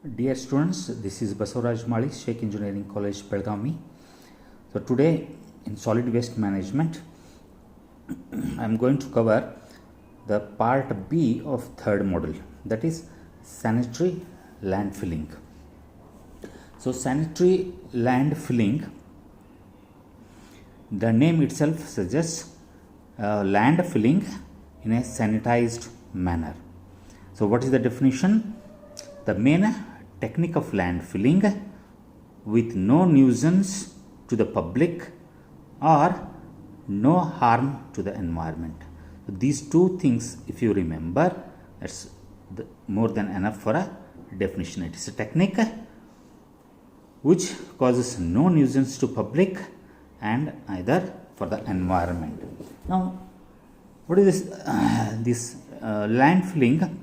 Dear students, this is Basavaraj Mali, Sheikh Engineering College, Belgaum. So today in solid waste management, I am going to cover the part B of third module, that is sanitary landfilling. So sanitary landfilling, the name itself suggests landfilling in a sanitized manner. So what is the definition? The main technique of landfilling with no nuisance to the public or no harm to the environment. So these two things, if you remember, that's more than enough for a definition. It is a technique which causes no nuisance to public and either for the environment. Now, what is this landfilling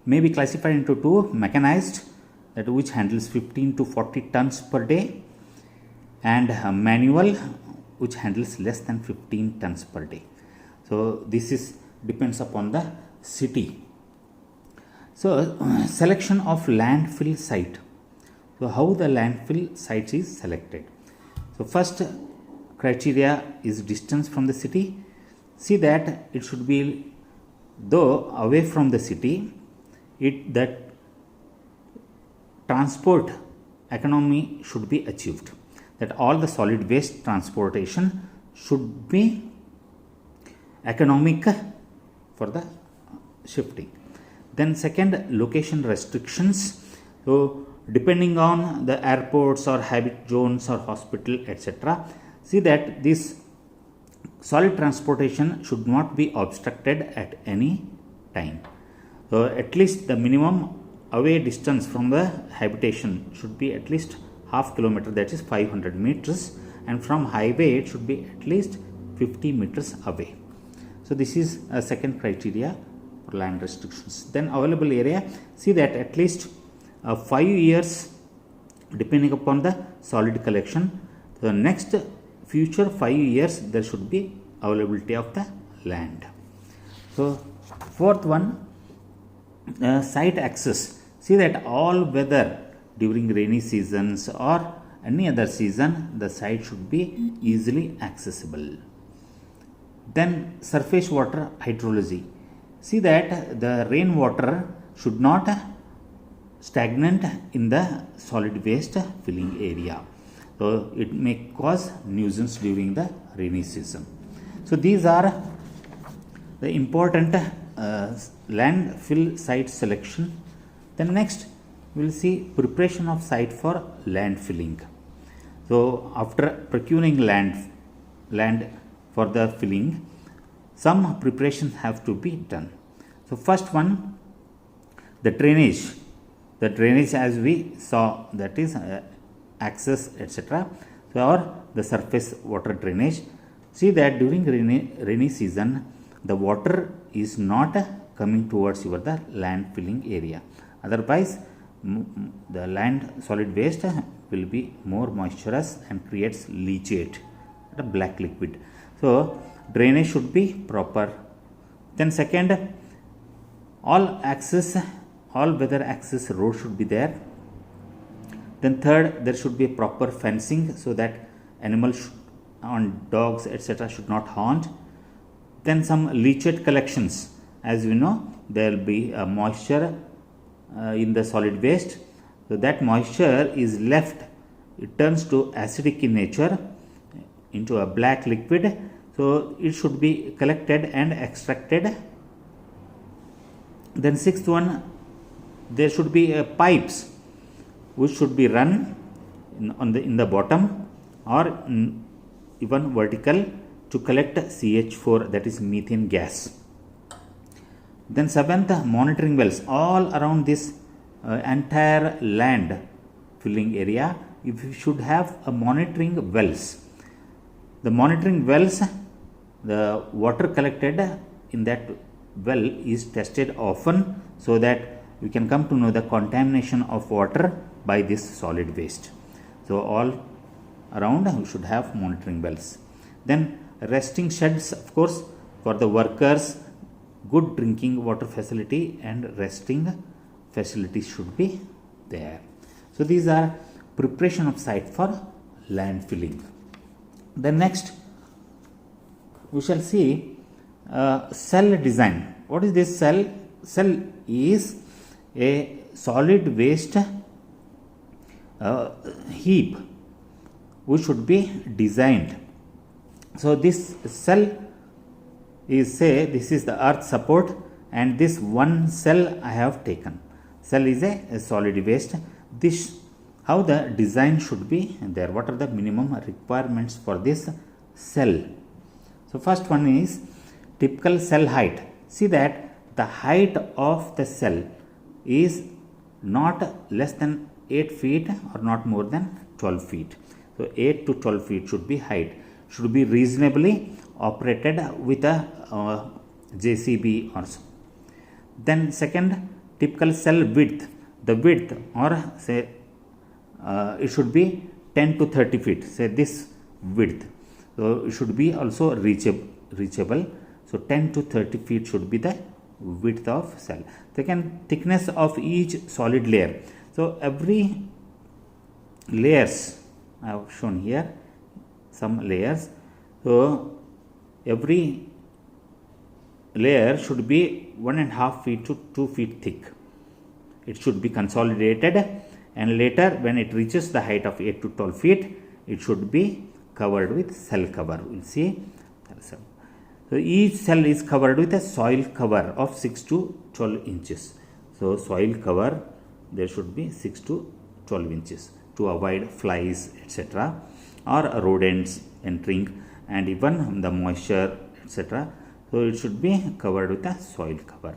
may be classified into two: mechanized, that which handles 15 to 40 tons per day, and manual, which handles less than 15 tons per day. So this is depends upon the city. So selection of landfill site. So how the landfill site is selected? So first criteria is distance from the city. See that it should be though away from the city. That transport economy should be achieved, that all the solid waste transportation should be economic for the shifting. Then second, location restrictions. So depending on the airports or habit zones or hospital, etc., see that this solid transportation should not be obstructed at any time. So at least the minimum away distance from the habitation should be at least half kilometer, that is 500 meters, and from highway it should be at least 50 meters away. So this is a second criteria for land restrictions. Then available area, see that at least 5 years depending upon the solid collection. The next future 5 years there should be availability of the land. So fourth one, site access. See that all weather during rainy seasons or any other season, the site should be easily accessible. Then surface water hydrology. See that the rainwater should not stagnant in the solid waste filling area. So it may cause nuisance during the rainy season. So these are the important landfill site selection. Then next we will see preparation of site for landfilling. So after procuring land for the filling, some preparations have to be done. So first one, the drainage. The drainage, as we saw, that is access, etc. So or the surface water drainage. See that during rainy season the water is not coming towards your the land filling area. Otherwise the land solid waste will be more moisturous and creates leachate, the black liquid. So drainage should be proper. Then second, all weather access road should be there. Then third, there should be a proper fencing so that animals on dogs, etc., should not haunt. Then some leachate collections. As you know, there will be a moisture in the solid waste. So that moisture is left, it turns to acidic in nature, into a black liquid. So it should be collected and extracted. Then sixth one, there should be pipes which should be run in the bottom or even vertical to collect CH4, that is methane gas. Then seventh, monitoring wells. All around this entire land filling area, if you should have a monitoring wells. The monitoring wells, the water collected in that well is tested often so that we can come to know the contamination of water by this solid waste. So all around we should have monitoring wells. Then resting sheds, of course, for the workers, good drinking water facility and resting facilities should be there. So these are preparation of site for land filling. Then next we shall see cell design. What is this cell? Cell is a solid waste heap which should be designed. So this cell is, say this is the earth support, and this one cell I have taken. Cell is a solid waste. This how the design should be there. What are the minimum requirements for this cell? So first one is typical cell height. See that the height of the cell is not less than 8 feet or not more than 12 feet. So 8 to 12 feet should be height. Should be reasonably operated with a JCB or so. Then second, typical cell width. The width, or say it should be 10 to 30 feet. Say this width. So it should be also reachable. So 10 to 30 feet should be the width of cell. Second, thickness of each solid layer. So every layers I have shown here some layers. So every layer should be 1.5 feet to 2 feet thick. It should be consolidated, and later when it reaches the height of 8 to 12 feet, it should be covered with cell cover. We will see. So each cell is covered with a soil cover of 6 to 12 inches. So soil cover there should be 6 to 12 inches to avoid flies, etc., or rodents entering, and even the moisture, etc. So it should be covered with a soil cover.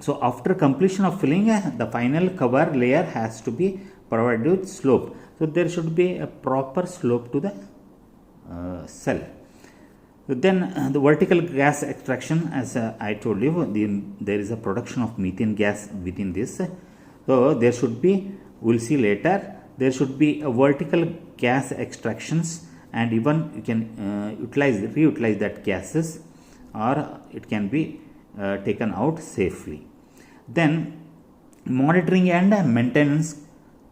So after completion of filling, the final cover layer has to be provided with slope. So there should be a proper slope to the cell. So then the vertical gas extraction, as I told you, there is a production of methane gas within this. So there should be, we will see later, there should be a vertical gas extractions, and even you can reutilize that gases, or it can be taken out safely. Then monitoring and maintenance,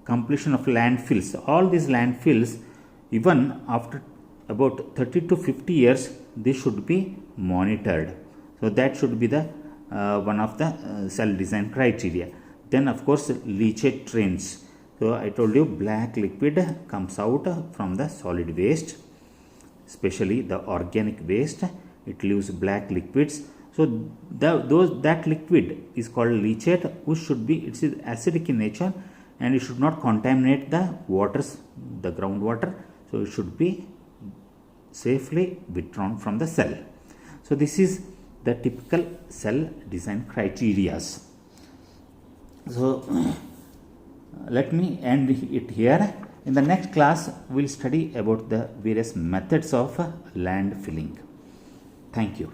completion of landfills. All these landfills, even after about 30 to 50 years, this should be monitored. So that should be the one of the cell design criteria. Then of course leachate trains. So I told you black liquid comes out from the solid waste, especially the organic waste. It leaves black liquids. So that liquid is called leachate, which should be, it is acidic in nature, and it should not contaminate the waters, the groundwater. So it should be safely withdrawn from the cell. So this is the typical cell design criteria. So let me end it here. In the next class, we will study about the various methods of land filling. Thank you.